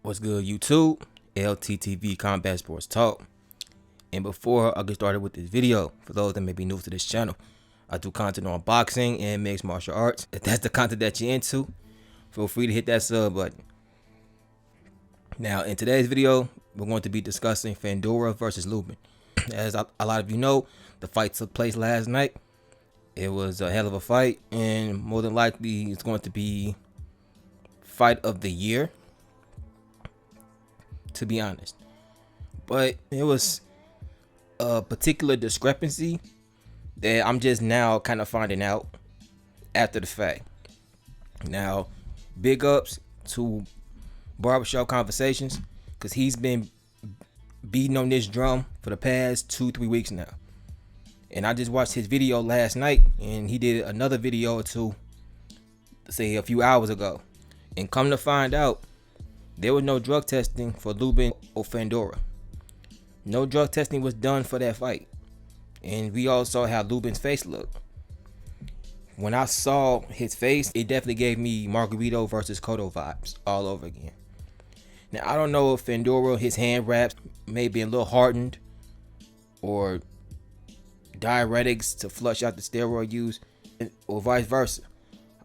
What's good, YouTube? LTtvCombatSportsTalk. And before I get started with this video, for those that may be new to this channel, I do content on boxing and mixed martial arts. If that's the content that you're into, feel free to hit that sub button. Now, in today's video, we're going to be discussing Fundora versus Lubin. As a lot of you know, the fight took place last night. It was a hell of a fight, and more than likely, it's going to be fight of the year, to be honest. But it was a particular discrepancy that I'm just now kind of finding out after the fact. Now, big ups to Barbershop Conversations, because he's been beating on this drum for the past 2-3 weeks now. And I just watched his video last night, and he did another video or two, say a few hours ago. And come to find out, there was no drug testing for Lubin or Fundora. No drug testing was done for that fight. And we all saw how Lubin's face looked. When I saw his face, it definitely gave me Margarito versus Cotto vibes all over again. Now, I don't know if Fundora, his hand wraps may be a little hardened, or diuretics to flush out the steroid use, or vice versa.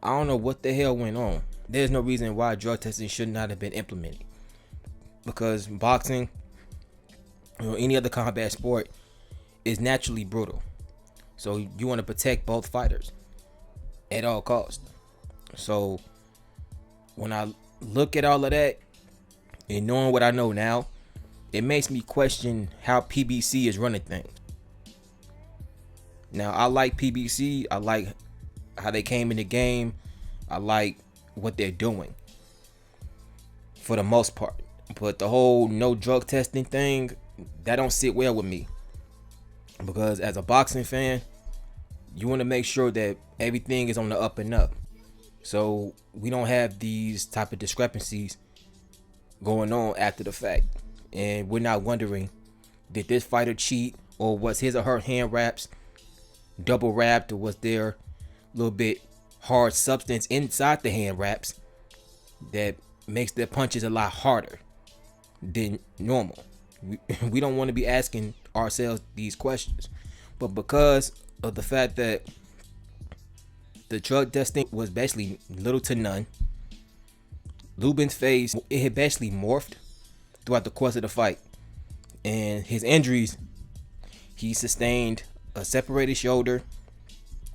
I don't know what the hell went on. There's no reason why drug testing should not have been implemented, because boxing or any other combat sport is naturally brutal. So you want to protect both fighters at all costs. So when I look at all of that and knowing what I know now, it makes me question how PBC is running things. Now, I like PBC. I like how they came in the game. I like what they're doing for the most part. But the whole no drug testing thing, that don't sit well with me. Because as a boxing fan, you want to make sure that everything is on the up and up, so we don't have these type of discrepancies going on after the fact, and we're not wondering, did this fighter cheat, or was his or her hand wraps double wrapped, or was there a little bit hard substance inside the hand wraps that makes their punches a lot harder than normal. We don't want to be asking ourselves these questions. But because of the fact that the drug testing was basically little to none, Lubin's face, it had basically morphed throughout the course of the fight. And his injuries, he sustained a separated shoulder,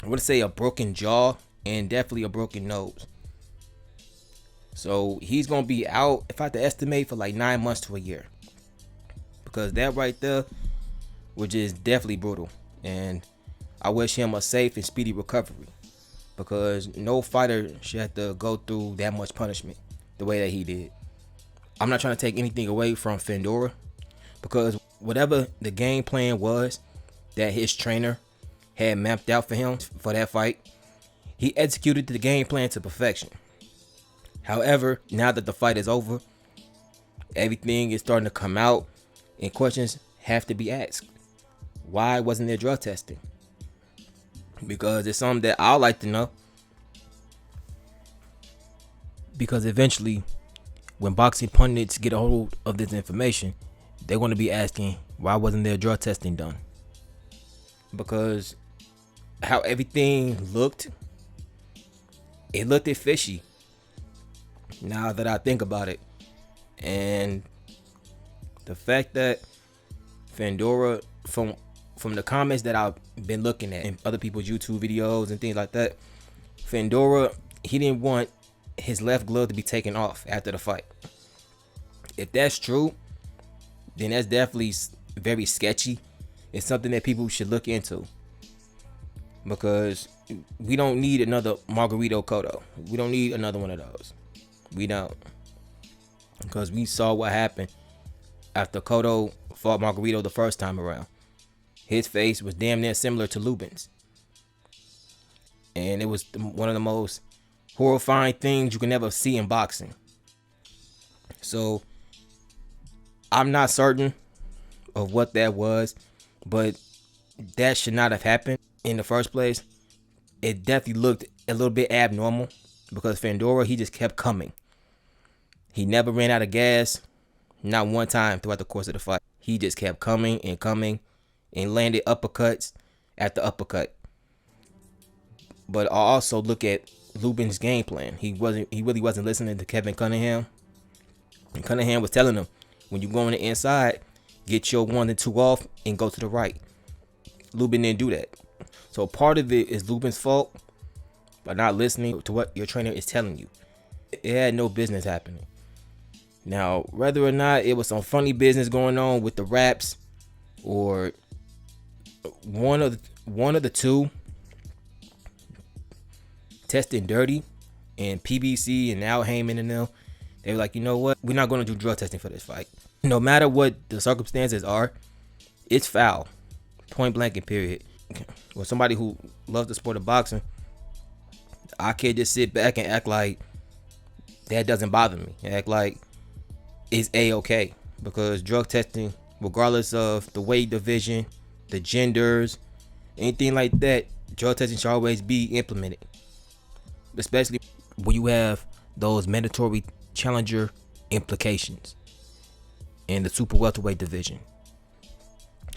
I would say a broken jaw, and definitely a broken nose. So he's going to be out, if I had to estimate, for like 9 months to a year. Because that right there, which is definitely brutal. And I wish him a safe and speedy recovery, because no fighter should have to go through that much punishment the way that he did. I'm not trying to take anything away from Fundora, because whatever the game plan was that his trainer had mapped out for him for that fight, he executed the game plan to perfection. However, now that the fight is over, everything is starting to come out, and questions have to be asked. Why wasn't there drug testing? Because it's something that I like to know. Because eventually, when boxing pundits get a hold of this information, they're going to be asking, why wasn't there drug testing done? Because how everything looked, it looked fishy, now that I think about it. And the fact that Fundora, from the comments that I've been looking at in other people's YouTube videos and things like that, Fundora, he didn't want his left glove to be taken off after the fight. If that's true, then that's definitely very sketchy. It's something that people should look into, because we don't need another Margarito Cotto. We don't need another one of those. We don't. Because we saw what happened after Cotto fought Margarito the first time around. His face was damn near similar to Lubin's. And it was one of the most horrifying things you can ever see in boxing. So I'm not certain of what that was, but that should not have happened in the first place. It definitely looked a little bit abnormal, because Fundora, he just kept coming. He never ran out of gas, not one time throughout the course of the fight. He just kept coming and coming and landed uppercuts after uppercut. But I also look at Lubin's game plan. He really wasn't listening to Kevin Cunningham. And Cunningham was telling him, when you go on the inside, get your 1 and 2 off and go to the right. Lubin didn't do that. So part of it is Lubin's fault by not listening to what your trainer is telling you. It had no business happening. Now, whether or not it was some funny business going on with the raps or one of the two testing dirty, and PBC and Al Heyman and them, they were like, you know what? We're not going to do drug testing for this fight. No matter what the circumstances are, it's foul. Point blank and period. Well, somebody who loves the sport of boxing, I can't just sit back and act like that doesn't bother me. Act like it's A-okay. Because drug testing, regardless of the weight division, the genders, anything like that, drug testing should always be implemented. Especially when you have those mandatory challenger implications in the super welterweight division.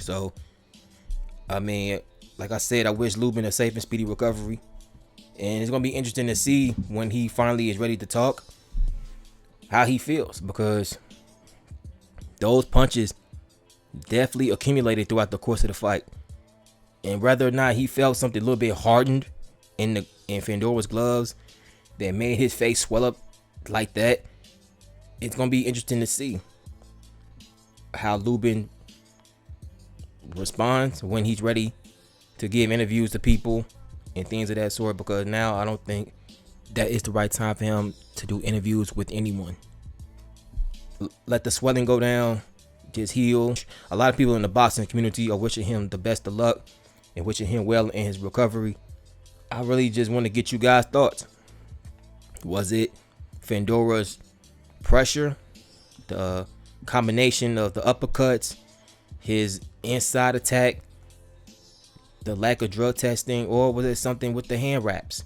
So, I mean, like I said, I wish Lubin a safe and speedy recovery. And it's going to be interesting to see when he finally is ready to talk, how he feels. Because those punches definitely accumulated throughout the course of the fight. And whether or not he felt something a little bit hardened in Fundora's gloves that made his face swell up like that, it's going to be interesting to see how Lubin responds when he's ready to give interviews to people and things of that sort, because now I don't think that is the right time for him to do interviews with anyone. Let the swelling go down, just heal. A lot of people in the boxing community are wishing him the best of luck and wishing him well in his recovery. I really just want to get you guys' thoughts. Was it Fundora's pressure, the combination of the uppercuts, his inside attack, the lack of drug testing, or was it something with the hand wraps?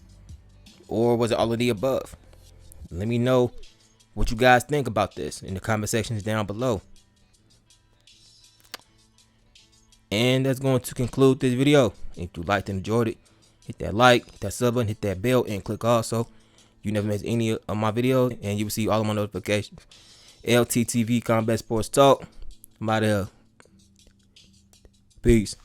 Or was it all of the above? Let me know what you guys think about this in the comment sections down below. And that's going to conclude this video. If you liked and enjoyed it, hit that like, hit that sub button, hit that bell, and click also. You never miss any of my videos, and you will see all of my notifications. LTtvCombatSportsTalk. I'm out of here. Peace.